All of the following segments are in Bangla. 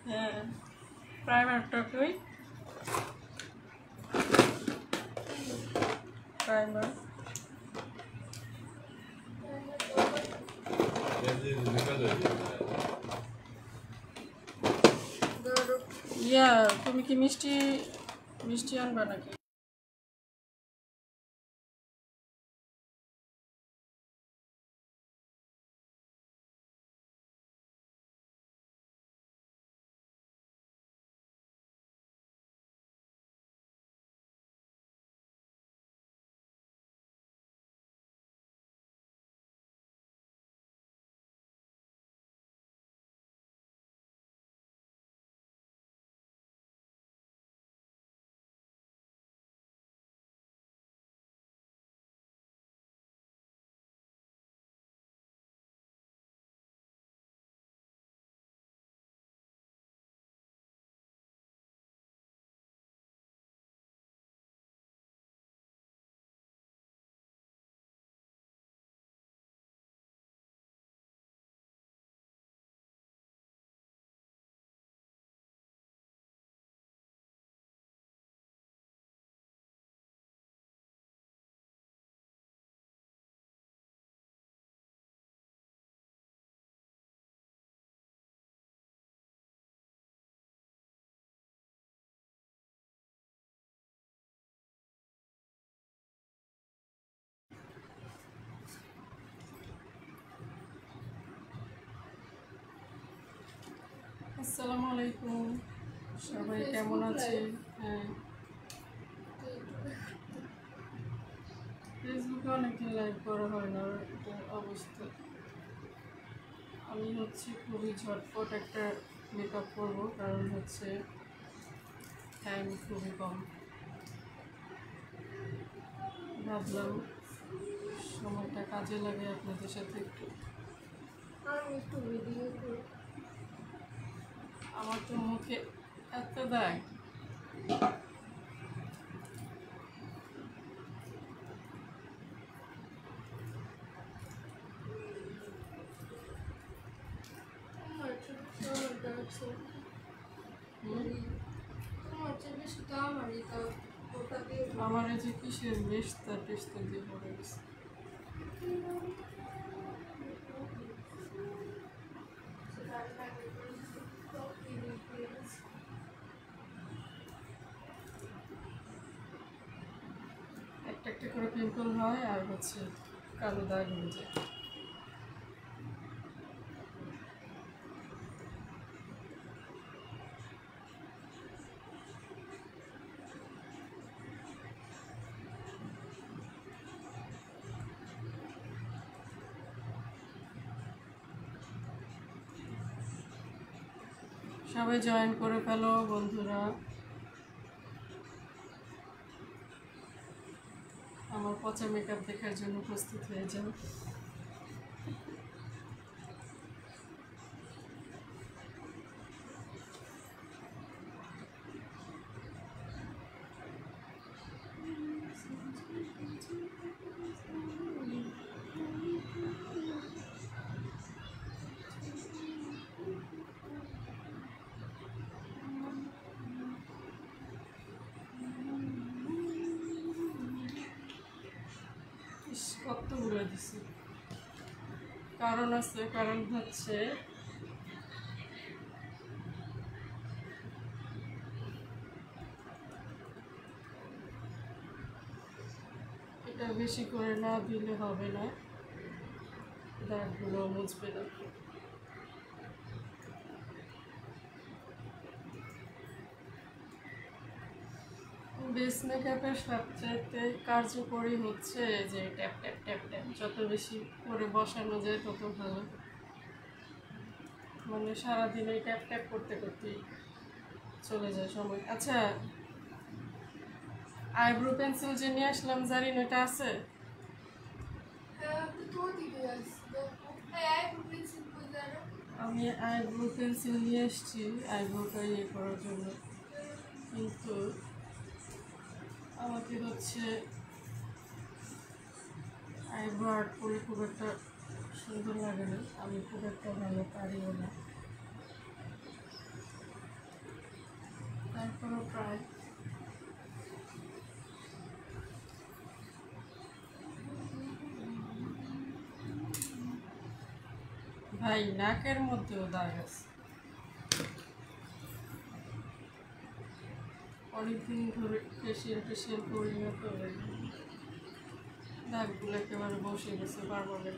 হ্যাঁ প্রাইমারটা কই প্রাইমার ইয়া তুমি কি মিষ্টি মিষ্টি আনবা নাকি আসসালামু আলাইকুম সবাই কেমন আছেন হ্যাঁ ফেসবুকে অনেকদিন লাইভ করা হয় না এটা অবস্থা আমি হচ্ছে খুবই ঝটপট একটা মেকআপ করবো কারণ হচ্ছে টাইম খুবই কম ভাবলাম সময়টা কাজে লাগে আপনাদের সাথে একটু ভিডিও করি আমার তো মুখে এত দাগ আমার এই যে কিসের বেস্তা টেস্তা দিয়ে পড়ে গেছে একটা একটা করে পিম্পল হয় আর হচ্ছে কালো দাগ হয়ে যায় সবাই জয়েন করে ফেলো বন্ধুরা আমার পচা মেকআপ দেখার জন্য প্রস্তুত হয়ে যাও কতগুলো দিছি কারণ আছে কারণ হচ্ছে এটা বেশি করে না দিলে হবে না দাগগুলো মুছবে না বেস মেকআপের সবচাইতে কার্যকরী হচ্ছে যে ট্যাপ ট্যাপ ট্যাপ ট্যাপ যত বেশি করে বসানো যায় তত ভালো মানে সারাদিন এই ট্যাপ ট্যাপ করতে করতেই চলে যায় সময় আচ্ছা আইব্রো পেন্সিল যে নিয়ে আসলাম জারিন ওটা আছে আমি আইব্রো পেন্সিল নিয়ে এসেছি আইব্রোটা ইয়ে করার জন্য, কিন্তু আমাকে হচ্ছে আইব্রো আর্ট করে খুব একটা সুন্দর লাগে না, আমি খুব একটা ভালো পারিও না, তারপরেও প্রায় ভাই নাকের মধ্যেও দাগ আছে, অনেকদিন ধরে ফেসিয়াল করি না তো দাগগুলো একেবারে বসে গেছে বারবার।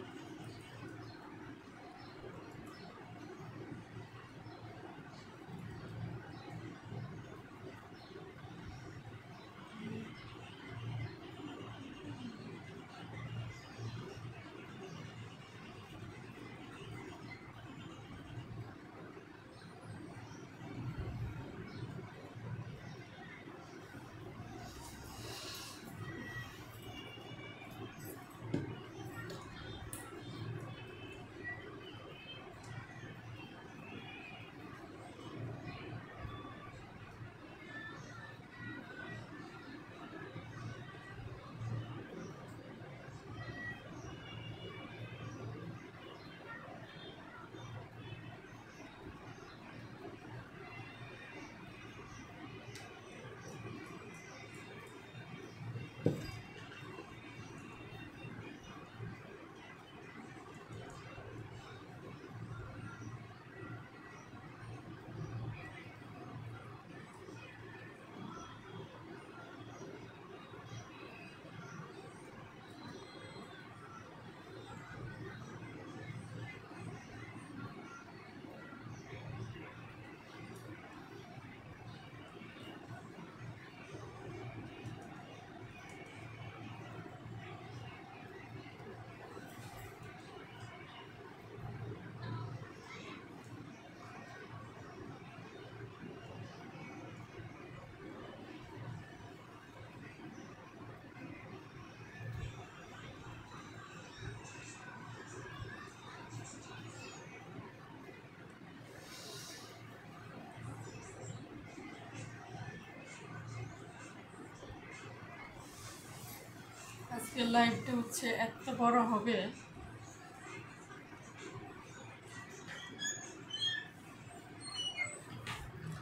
আজকের লাইভটা হচ্ছে এত বড় হবে,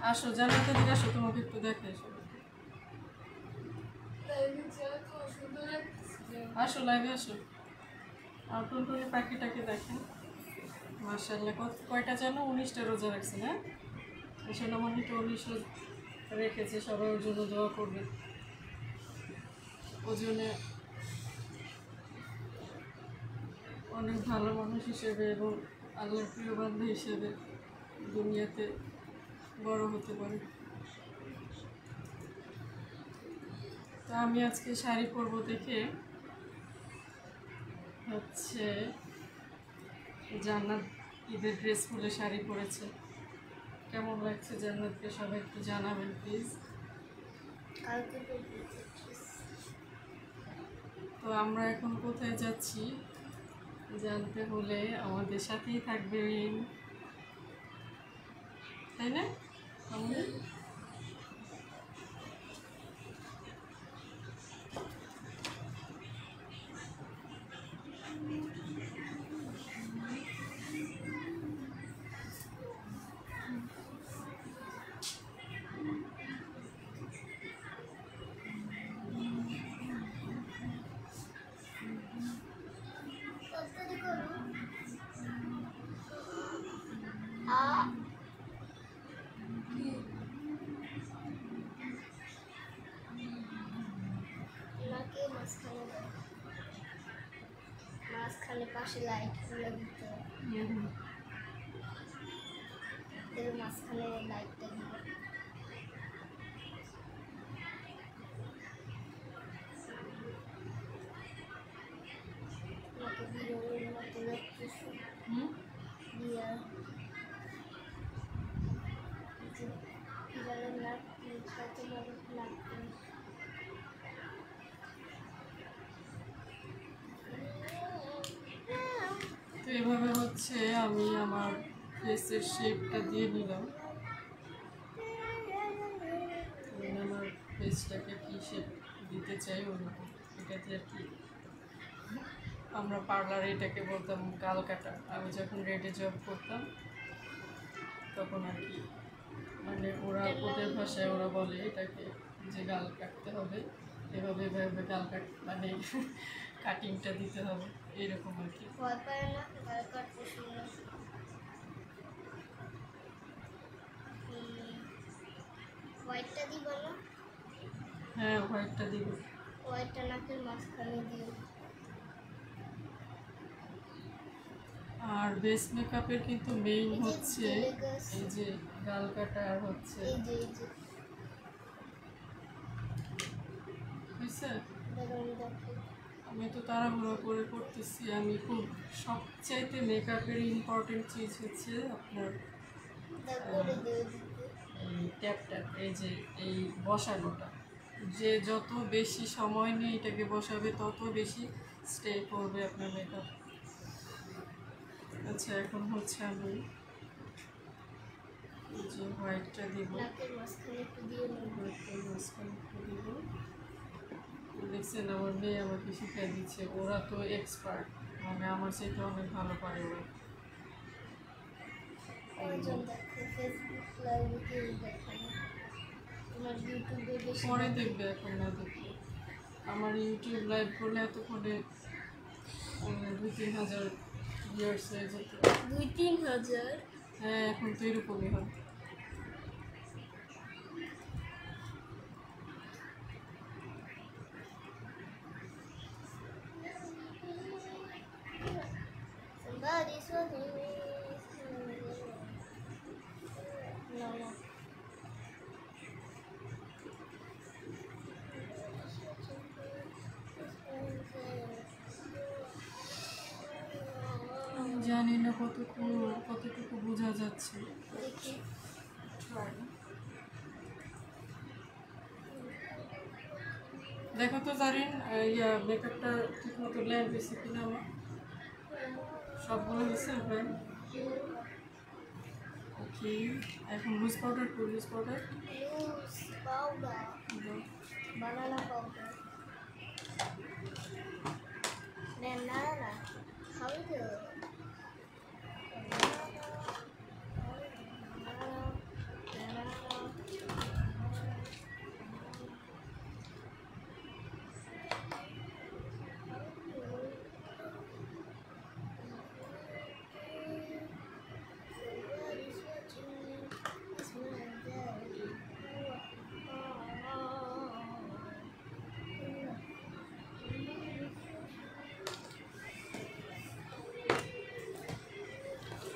আসো জানাতে দিকে আসো, তোমাকে একটু দেখে এসো, আসো লাইভে আসো, আর টুনটুনি পাখিটাকে দেখেন, মার্শাল্লাহ কয়টা যেন 19টা রোজা রাখছে না, সোনামণিটা 19 রেখেছে, সবাই ওর জন্য দোয়া করবে, ওজনে অনেক ভালো মানুষ হিসেবে এবং আল্লাহর প্রিয় বান্ধব হিসেবে দুনিয়াতে বড় হতে পারে। তো আমি আজকে শাড়ি পরবো দেখে হচ্ছে জান্নাত ঈদের ড্রেস পরে শাড়ি পরেছে, কেমন লাগছে জান্নাতকে সবাই একটু জানাবেন প্লিজ। তো আমরা এখন কোথায় যাচ্ছি জানতে হলে আমাদের সাথেই থাকবেন, তাই না? মাঝখানে পাশে লাইট গুলো দিতে মাঝখানে লাইটটা দিবে। বিয়ের মতো লাগতেছে, বিয়ে খাইতে লাগবে। তো এভাবে হচ্ছে আমি আমার ফেসের শেপটা দিয়ে নিলাম। আমার ফেসটাকে কি শেপ দিতে চাই ওরকম, এটাতে আর কি আমরা পার্লারে এটাকে বলতাম গাল কাটা। আমি যখন রেডে জব করতাম তখন আর কি মানে ওদের ভাষায় ওরা বলে এটাকে যে গাল কাটতে হবে, এভাবে এভাবে গাল মানে কাটিংটা দিতে হবে এরকম আর কি। ভয় পায় না গাল কাটতে শুনে? হোয়াইটটা দিবা না? হ্যাঁ, হোয়াইটটা দিব। হোয়াইটটা নাকের মাঝখানে দিও। আর বেস মেকআপের কিন্তু মেইন এই যে হচ্ছে তেলেগাছ। এই যে গাল কাটা আর হচ্ছে এই যে বুঝছে। দেখো আমি তো তাড়াহুড়ো করে করতেছি। আমি খুব সবচাইতে মেকআপের ইম্পর্টেন্ট চিজ হচ্ছে আপনার করে দিও দিতে। এই ট্যাপটা, এই যে এই বসানোটা, যে যত বেশি সময় নিয়ে এটাকে বসাবে তত বেশি স্টে করবে আপনার মেকআপ। আচ্ছা, এখন হচ্ছে আমি এই যে হোয়াইটটা দিব। নাকের মাঝখানে একটু দিয়ে নেব। হোয়াইটটার মাঝখানে একটু দিব। দেখছেন আমার মেয়ে আমাকে শিখিয়ে দিচ্ছে, ওরা তো এক্সপার্ট, মানে আমার চাইতে অনেক ভালো পারে ওরা। কয়জন দেখে ফেসবুক লাইভে কেউ দেখে না, তোমার ইউটিউবে বেশি পরে দেখবে, এখন না দেখবে। আমার ইউটিউব লাইভ করলে এতক্ষণে 2-3 হাজার ভিউয়ার্স হয়ে যেত। 2-3 হাজার? হ্যাঁ, এখন তো এরকমই হয়। Somebody's watching me. No, no. আমি জানি না কতটুকু বোঝা যাচ্ছে। দেখি। দেখো তো জারিন, মেকআপটা ঠিক মতো ল্যান্ড হয়েছে কিনা আমার। সবগুলো হয়েছে প্রায়। ওকে, এখন loose powder to loose powder Loose powder. Banana powder. Banana. Powder.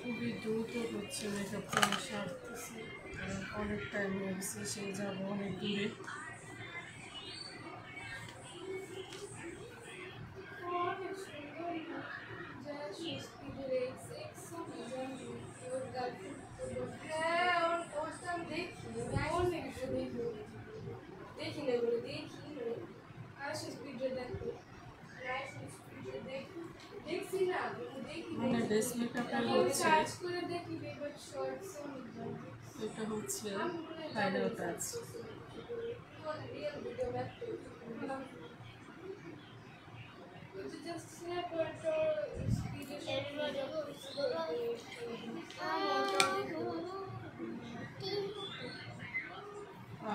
খুবই দ্রুত হচ্ছে মেকআপটা আমি সারতেছি, কারণ অনেক টাইম হয়ে গেছে, সে যাবো অনেক দূরে। মানে বেস মেকআপের হচ্ছে এটা হচ্ছে ফাইনাল টাচ।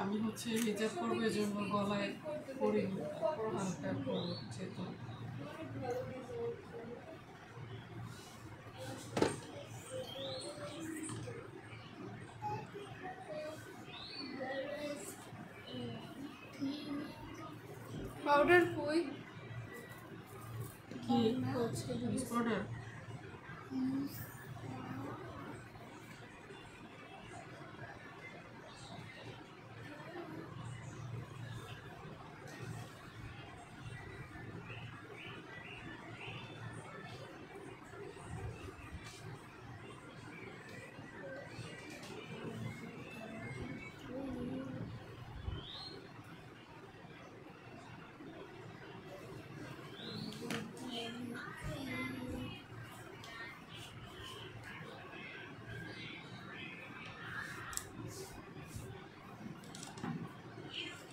আমি হচ্ছে হিজাব করবো, এই জন্য গলায় করিনি, হালকা করবো যেহেতু। পাউডার কই? কি লুজ পাউডার?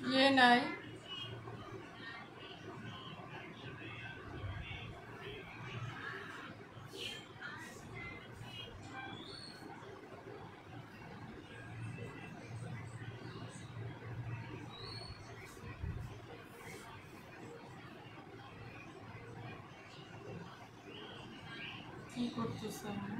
ইয়ে নাই, কি করতেছে আমি?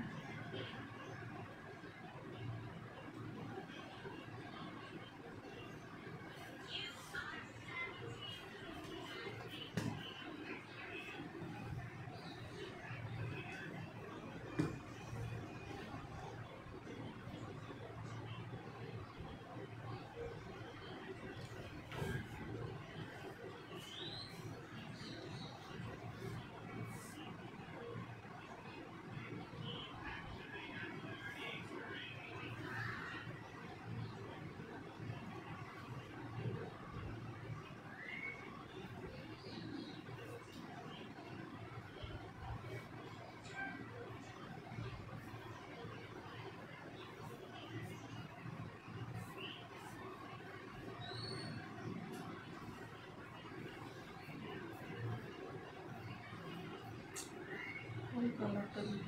ওই কালারটা দিব।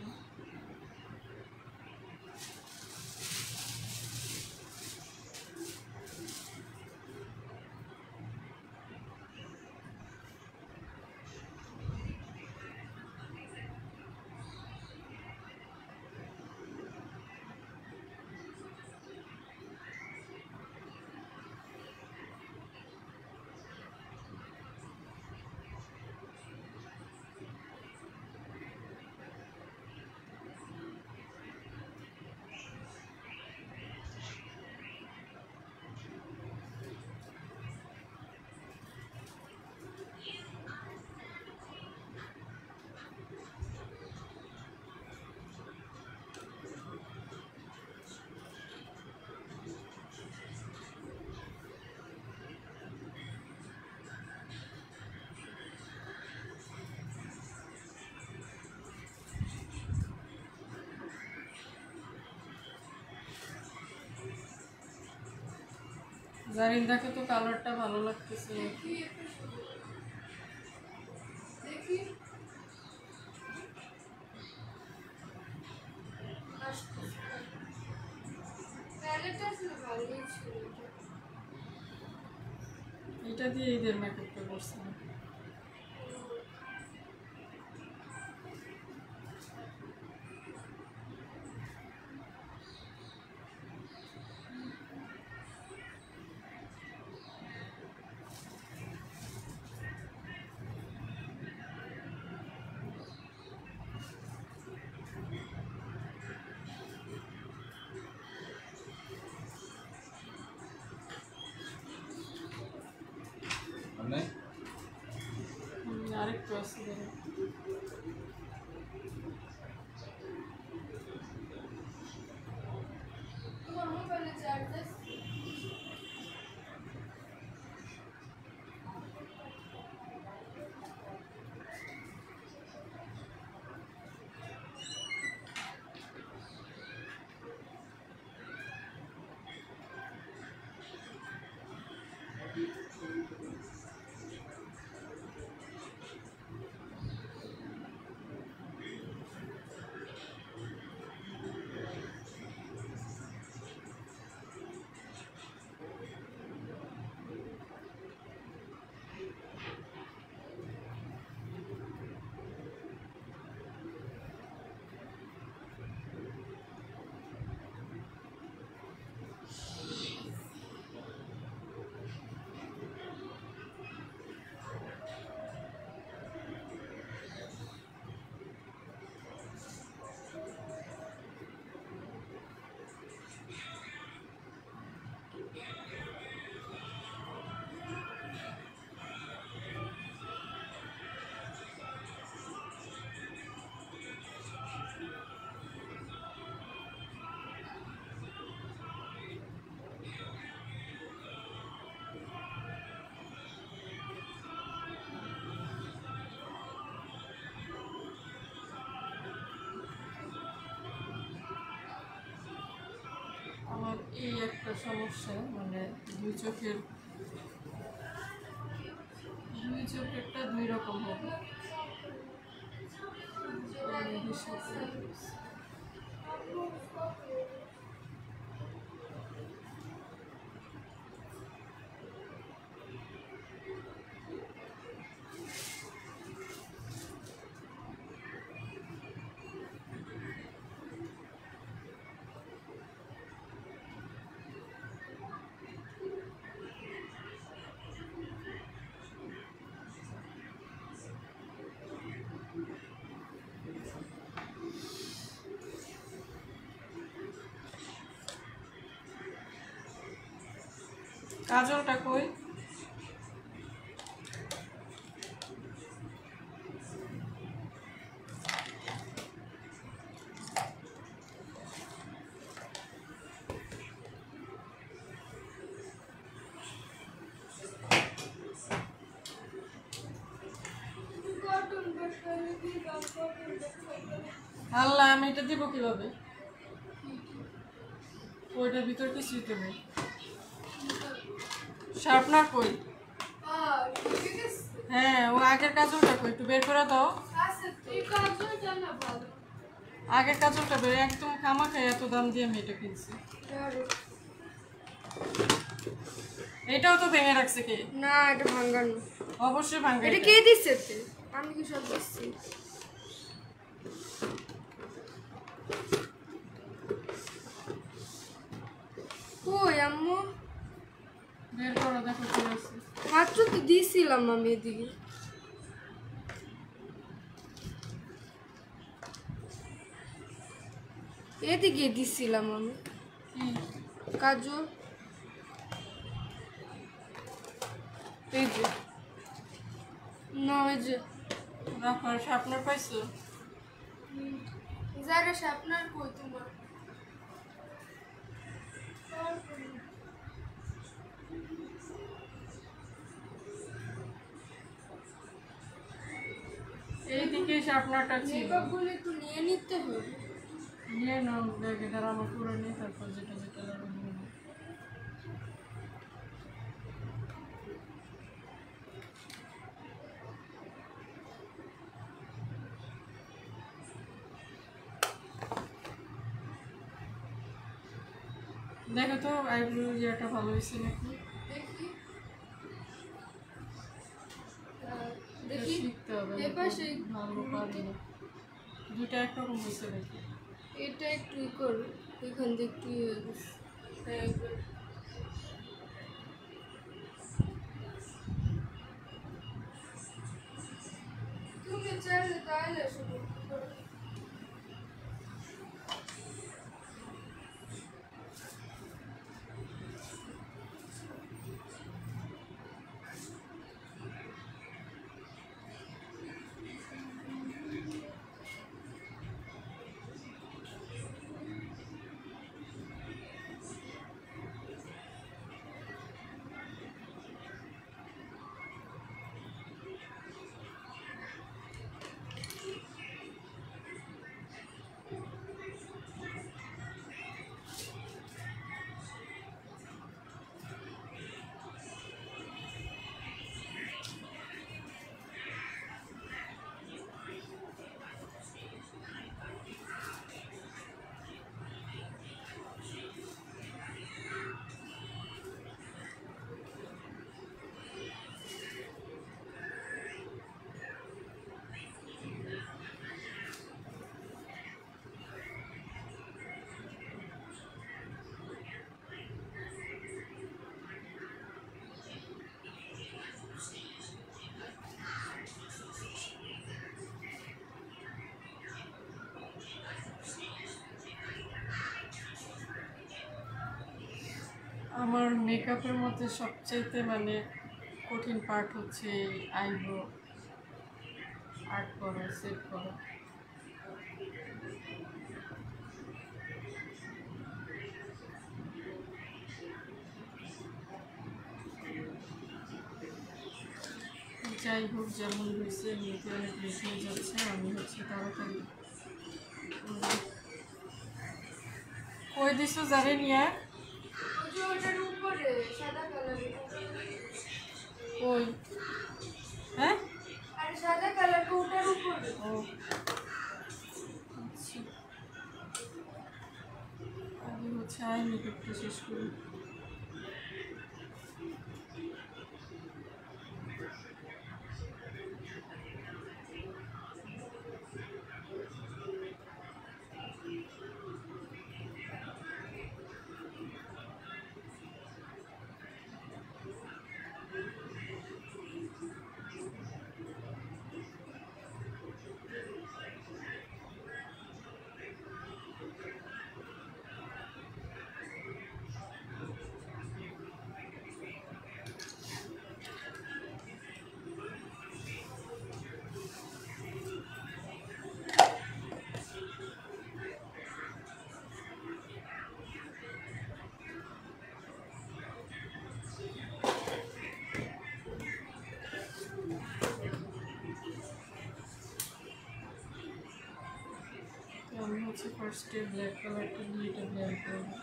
জারিন্দাকে তো কালারটা ভালো লাগতেছে। এটা দিয়ে ঈদের মেকআপটা করছে। আরেকটু আছে ধরো। আমার এই একটা সমস্যা, মানে দুই চোখের চোখেরটা 2 রকম হবে। কাজলটা কই? আল্লাহ, আমি এটা দিব কিভাবে? ওইটার ভিতর কিছুই তো নেই। শার্পনার কই? হ্যাঁ, ও আগের কাজলটা কই? একটু বের করে দাও। আগের কাজলটা বের, একদম খামাখাই এত দাম দিয়ে আমি এটা কিনছি। এটাও তো ভেঙে রাখছে কে? না, এটা ভাঙানো। অবশ্যই ভাঙা। এটা কে দিচ্ছে? আমি কি সব দিচ্ছি? কই আম্মু? বের করো, দেখো কি আছে। মাত্র তো দিয়েছিলাম আমি এদিকে। এদিকে দিছিলাম আমি কাজল। এই যে না, ওই যে রাখো। শার্পনার পাইছো? যারা আপনার কই তোমার? এইদিকে শার্পনারটা ছিল। মেকআপগুলো একটু নিয়ে নিতে হবে। নিয়ে নাও ব্যাগে, দ্বারা আমার করে নিই, তারপর যেটা যেটা লাগবে নিয়ে নাও। দেখো তো আইব্রো ইয়েটা ভালো হয়েছে নাকি? দেখি এটা দেখি শিখতে হবে। এবার সেই ভালো পারি না। দুইটা একরকম হয়েছে নাকি? এটা একটু করো, এখান থেকে একটু হয়ে গেছে। হ্যাঁ, এবার তুমি চাইলে তাহলে শুরু করো। আমার মেকআপের মধ্যে সবচাইতে মানে কঠিন পার্ট হচ্ছে এই আইব্রো আর্ট করা, সেট করা। যাই হোক, যেমন হয়েছে এমনিতে অনেক লেট হয়ে যাচ্ছে। আমি হচ্ছে তাড়াতাড়ি কই দিছো জানি নিয়ে। ওটার উপরে সাদা কালারের ওই হ্যাঁ আর সাদা কালার ওটার উপরে ও আচ্ছা আগে হচ্ছে আই মেকআপটা শেষ করি। আমি হচ্ছে ফার্স্টে ব্ল্যাক কালারটা দিয়ে এটা ব্ল্যাক করবো।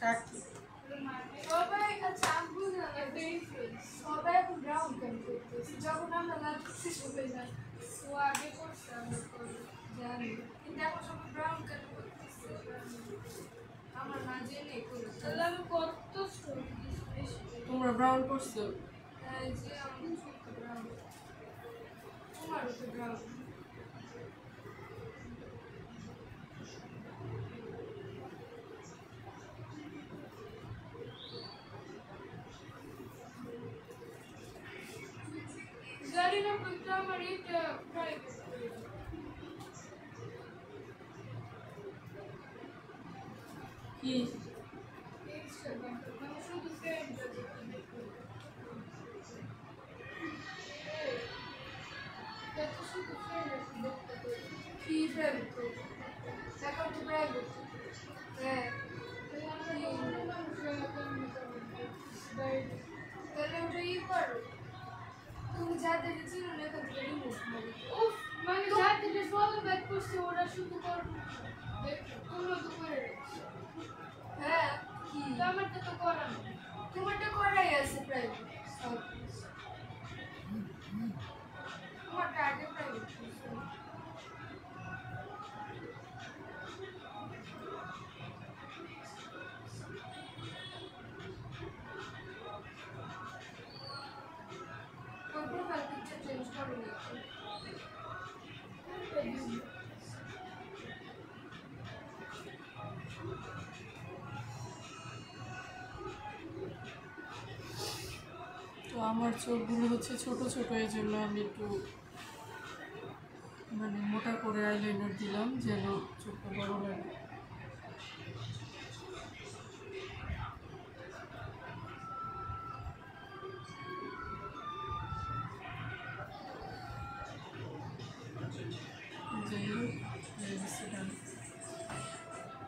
কাকি সবাই আচ্ছা আমি বুঝলাম একটা ইনফ্লুয়েন্স সবাই এখন ব্রাউন কেন করতেছে যখন আমরা লাগতেছি সবাই না ও আগে করছে আমরা জানি কিন্তু এখন সবাই ব্রাউন কেন করতেছে আমার না জেনে করে তাহলে আমি কত স্টোরি তোমরা ব্রাউন করছো? এই যে আমি ছোট ব্রাউন তোমারও তো ব্রাউন জানি না কিন্তু আমার এটা প্রাইভেট কি ইনস্টাগ্রাম মানে শুধু ফ্রেন্ড দেখতে শুধু ফ্রেন্ড দেখতে কি ফ্রেন্ড এখন তো প্রাইভেট হ্যাঁ তাহলে ওটা ই করো তুমি যাদের চিনো না এখন থেকে রিমুভ করো উফ মানে যাদের ফলো ব্যাক করছে ওরা শুধু করো তোমরা তো করে রেখেছো হ্যাঁ কি আমারটা তো করানো তোমারটা করাই আছে প্রাইভেট তোমারটা আগে প্রাইভেট প্রোফাইল পিকচার চেঞ্জ করো না তো আমার চোখগুলো হচ্ছে ছোট ছোট, এই জন্য আমি একটু মানে মোটা করে আইলাইনার দিলাম যেন চোখটা বড় লাগে। যাই হোক হয়ে গেছে ডান।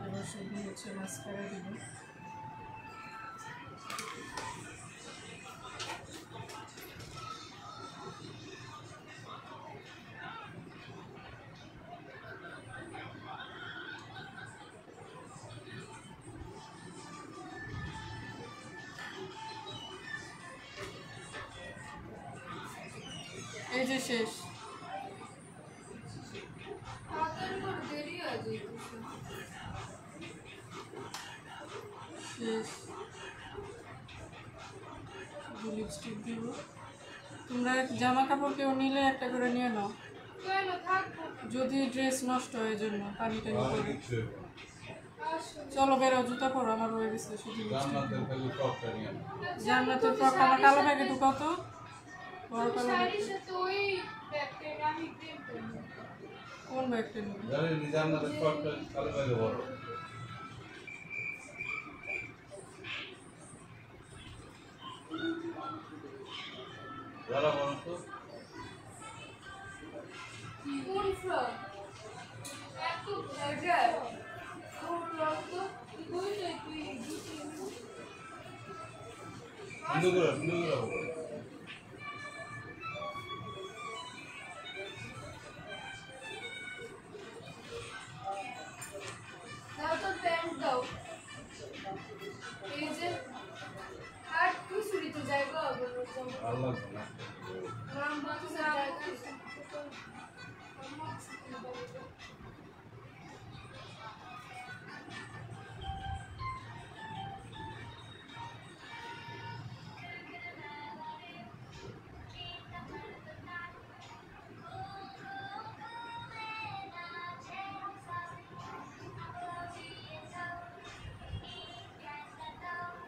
এবার শুধু হচ্ছে মাস্কারা দিব। এই যে শেষ। তাড়াতাড়ি করে দেরি হয়ে যাইতেছে শেষ। শুধু লিপস্টিক দিব। তোমরা জামা কাপড় কেউ নিলে একটা করে নিয়ে নাও, কেন থাকবো যদি ড্রেস নষ্ট হয় জন্য পানি টানি পড়ে। আসো চলো বেরো, জুতা পরো, আমার হয়ে গেছে শুধু জান্নাতের খালি টপটা নিয়ে নাও। জান্নাতের ফ্রক আমার কালো ব্যাগে ঢুকাও তো, বড় কালো ব্যাগ। শাড়ির সাথে ওই ব্যাগটা আমি প্রিন্ট করব কোন ব্যাগটা নিবি? জানি নি জান্নাতের টপটা কালো ব্যাগে বড়। যারা বলো তো কোন ফ্রক এত ভাজা কোন ফ্রক তো তুই তুই তুই Pinugura. দাও তো প্যান্ট দাও এই যে হাত কুসুরিতে জায়গা হবে Allah na. রাম বাচ্চা জায়গা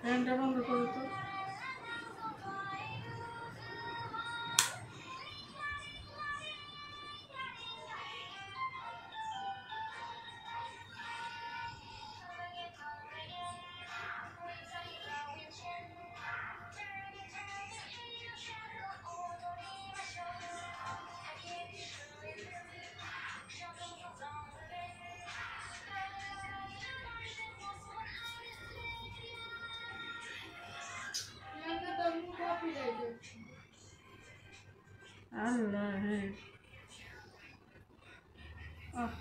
ফ্যানটা বন্ধ করো তো। আমরা তো কপি রাইট আল্লাহ হ্যাঁ আহ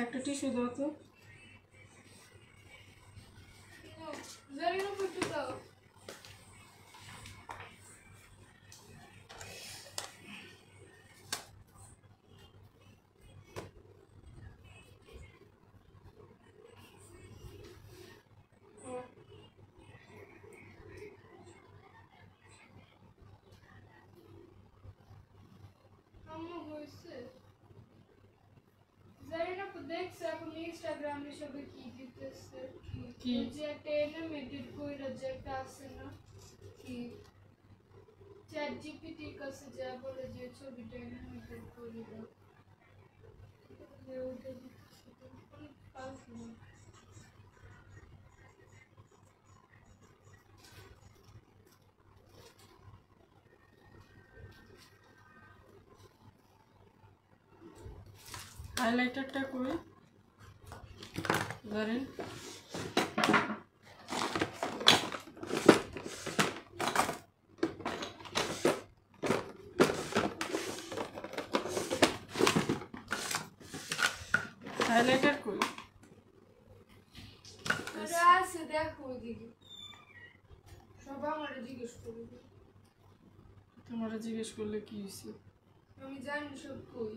একটা টিস্যু দাও তো। জারিনা ফুটু দাও আম্মু হইছে জারিনা তো দেখছে এখন ইনস্টাগ্রামে সবে কি দিতেছে কি? ওই যে একটা এনিমেটেড কইরা যে একটা আছে না কি চ্যাট জিপিটি কাছে যা বলে যে ছবিটা এনিমেটেড করে দাও যে ওটা দিতেছে তো অনেক ফালতু হাইলাইটারটা কই ধরেন। হাইলাইটার কই? আরে আছে দেখো ওইদিকে সব আমার জিজ্ঞেস করবে তোমার জিজ্ঞেস করলে কি হয়েছে? আমি জানি সব কই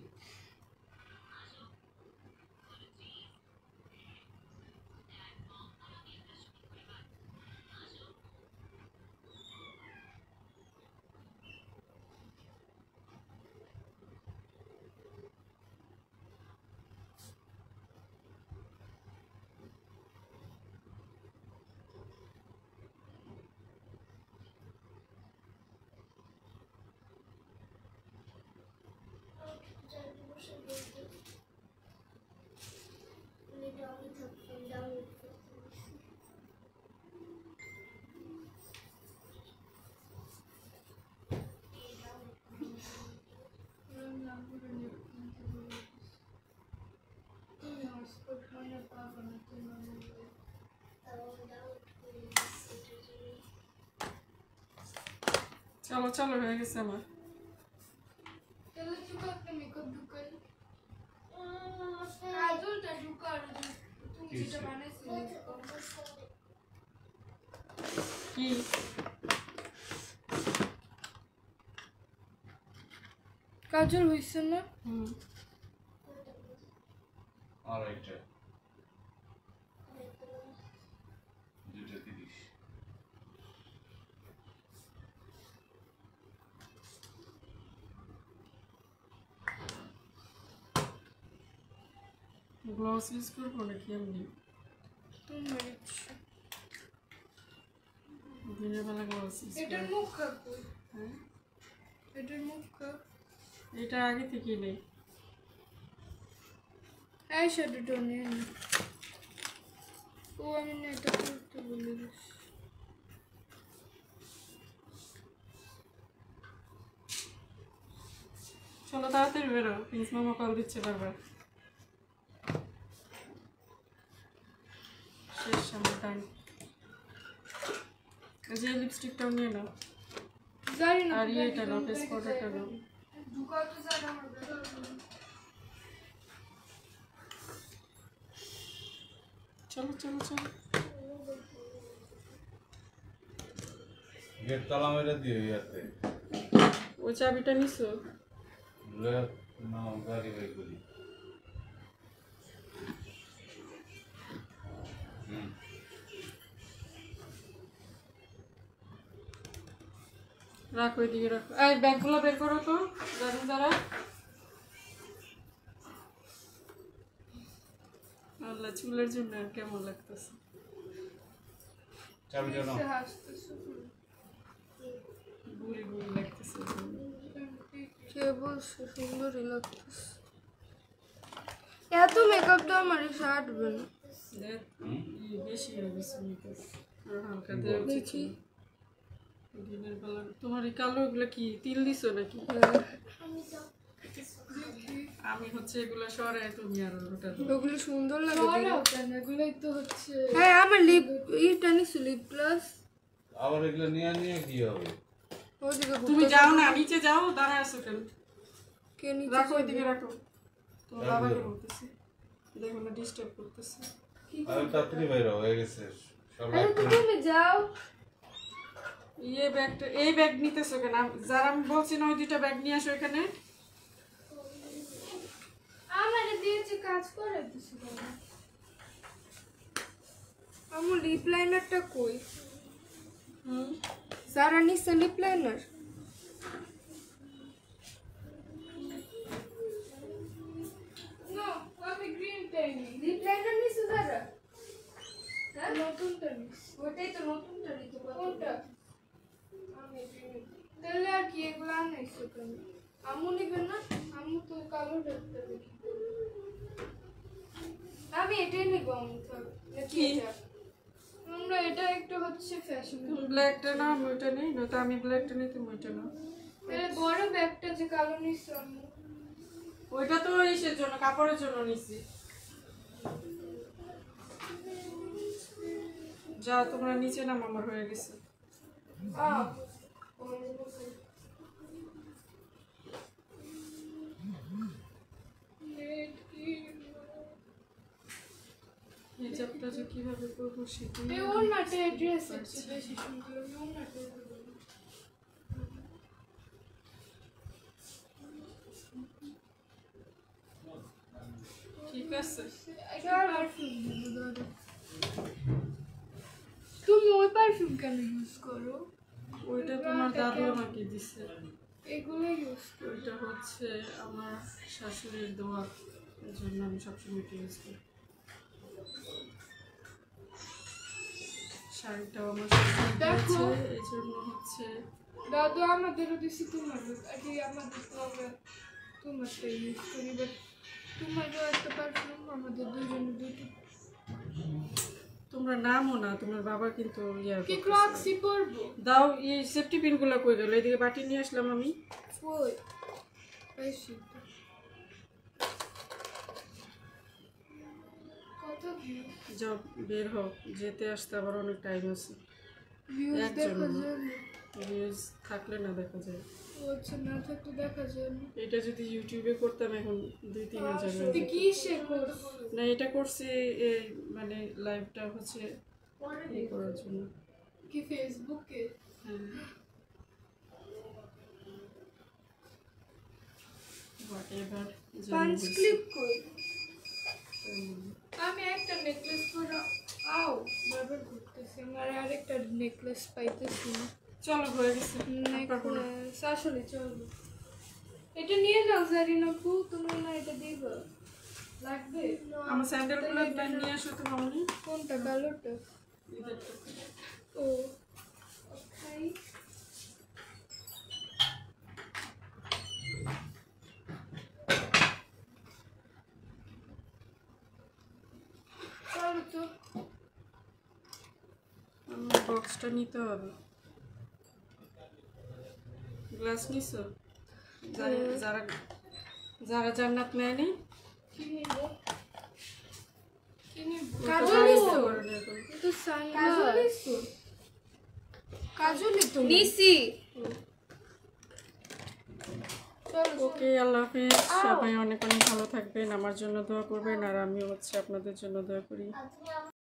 বসে বলতে এটা আমি থাকতাম ডাউনলোড করতে বসে। তুমি হটস্পট মনে পাবো না তোমার মোবাইলে তাও ডাউনলোড করে দিচ্ছি এটার জন্য। চলো চলো হয়ে গেছে আমার। তাহলে তুমি একটা মেকআপ ঢুকাই কাজলটা ঢুকার তুমি যেটা বানাইছিলে কি কাজল হইছে না হুম Alright. 2:30. গ্লাস ইউজ করবো নাকি এমনি? তোমার ইচ্ছা দিনের বেলা বলছি এটার মুখ কাকু, হ্যাঁ এটার মুখ কাক। এটা আগে থেকেই নেই। এই শ্যাডোটা নিয়ে নে। ও আমি না এটা করতে বলে দিস। চলো তাড়াতাড়ি বেরো, প্রিন্স মামা কল দিচ্ছে বারবার। শেষ আমার টাইম। যে লিপস্টিকটাও নিয়ে নাও, জানি না আর এটা নাও, ফেস পাউডারটা নাও। ঢুকাও তো জানি আমার বেরো। চলো চলো চলো। গেট তালা মেরে দিও ইয়াতে। ওই চাবিটা নিছো? নাও গাড়ি বের করি। রাখো, এদিকে রাখো। এই ব্যাগগুলো বের করো তো, জানি যারা। আল্লাহ, চুলের জন্য আর কেমন লাগতেছে। চাবিটা নাও। সে হাসতেছে। বুড়ি বুড়ি লাগতেছে। কে বলছে সুন্দরই লাগতেছে? এত মেকআপ তো আমার সাটবে না। দেখ, বেশি হয়ে গেছে মেকআপ। আর হালকা দেওয়া উচিত দেখি। ছিল। দিনের বেলা তোমার এই কালো এগুলো কি তিল দিছো নাকি? আমি হচ্ছে এগুলো সরাই, তুমি আর ওটা দাও। ওগুলো সুন্দর লাগে। এগুলোই তো হচ্ছে। হ্যাঁ আমার লিপ এটা নিছি, লিপ গ্লাস। আবার এগুলো নিয়ে নিয়ে কি হবে? ওদিকে তুমি যাও না, নিচে যাও, দাঁড়ায় আছো কেন? কে নিচে রাখো, ওইদিকে রাখো। তোমার বাবাকে বলতেছি, দেখো না ডিস্টার্ব করতেছে। আমি তাড়াতাড়ি বাইরে হয়ে গেছে সব আরে তো তুমি যাও। এই ব্যাগটা, এই ব্যাগ নিতেছো কেন? যারা আমি বলছি না ওই দুইটা ব্যাগ নিয়ে আসো এখানে। আমার দিয়েছে কাজ করে দিছি। আমার লিপ লাইনারটা কই? সারা নিছে লিপ লাইনার। নো আমি গ্রিন টাইনি লিপ লাইনার নিছে সারা। হ্যাঁ নতুনটা নিস। ওটাই তো নতুনটা নিতে পারো। কোনটা? আমি তাহলে আর কি এগুলো আনাইছো কেন? আম্মু নিবে না? আম্মু তো কালো ডাক্তার দেখি। আমি এটাই নিব। আমি নাকি এটা? আমরা এটা একটু হচ্ছে ফ্যাশন। তুমি ব্ল্যাকটা নাও, আমি ওইটা নেই। না তো আমি ব্ল্যাকটা নিই, তুমি ওইটা নাও। তাহলে বড় ব্যাগটা যে কালো নিছো আম্মু। ওইটা তো ইসের জন্য, কাপড়ের জন্য নিছি। যাও তোমরা নিচে নাম, আমার হয়ে গেছে। হিজাবটা যে কিভাবে করবো সেটাই এই ওনাটা ড্রেস আছে বেশি সুন্দর। ওনাটা ঠিক আছে। তুমি ওই পারফিউম কেন ইউজ করো? ওইটা তোমার দাদু আমাকে দিছে। এগুলো ইউজ করো। ওইটা হচ্ছে আমার শাশুড়ির দোয়া, এর জন্য আমি সবসময় এটা ইউজ করি। শাড়িটাও আমার শাশুড়ি দেখো। দিয়েছে, এই জন্য হচ্ছে দাদু আমাদেরও দিছি, তোমারও আর কি। আমাদের তো আমরা তোমারটা ইউজ করি, বাট তোমারও একটা পারফিউম, আমাদের দুজনের দুটো। তোমরা নামও না, তোমার বাবা কিন্তু ইয়া কি করতেছে। ক্রক্সি পরবো? দাও, এই সেফটি পিনগুলো কই গেল? এদিকে বাটি নিয়ে আসলাম আমি। ওই বেশি কত ভিউ যাও বের হও, যেতে আসতে আবার অনেক টাইম আছে। ভিউজ একজন দেখা না। যায় না। ভিউজ থাকলে না দেখা যায়। ও আচ্ছা, না থাকলে দেখা যায় না। এটা যদি ইউটিউবে করতাম এখন 2-3 হাজার তুই কি সে করছ? না, এটা করছি এই মানে লাইভটা হচ্ছে এই করার জন্য। কি ফেসবুকে? হ্যাঁ, হোয়াটএভার। পাঞ্চ ক্লিপ কই? আমি একটা নেকলেস পরা আও বারবার ঘুরতেছি। আমার আরেকটা নেকলেস পাইতেছি না। চলো, হয়ে গেছে। নেকলেস আসলে চলো, এটা নিয়ে যাও জারিনা আপু। তুমি না এটা দিবা? লাগবে? আমার স্যান্ডেলগুলো নিয়ে আসো তো মামনি। কোনটা? কালোটা? এদেরটা। ও বাই। চলো তো। আমার বক্সটা নিতে হবে। গ্লাস নিছো? যারা যারা জান্নাত নেয়নি কি নিব? কি নিব? কাজল কাজল নিছো? নিছো? কাজল নিছো? কাজলই তো নিছি। চলো ওকে, আল্লাহ হাফিজ। সবাই অনেক অনেক ভালো থাকবেন, আমার জন্য দোয়া করবেন, আর আমিও হচ্ছে আপনাদের জন্য দোয়া করি। আর তুমি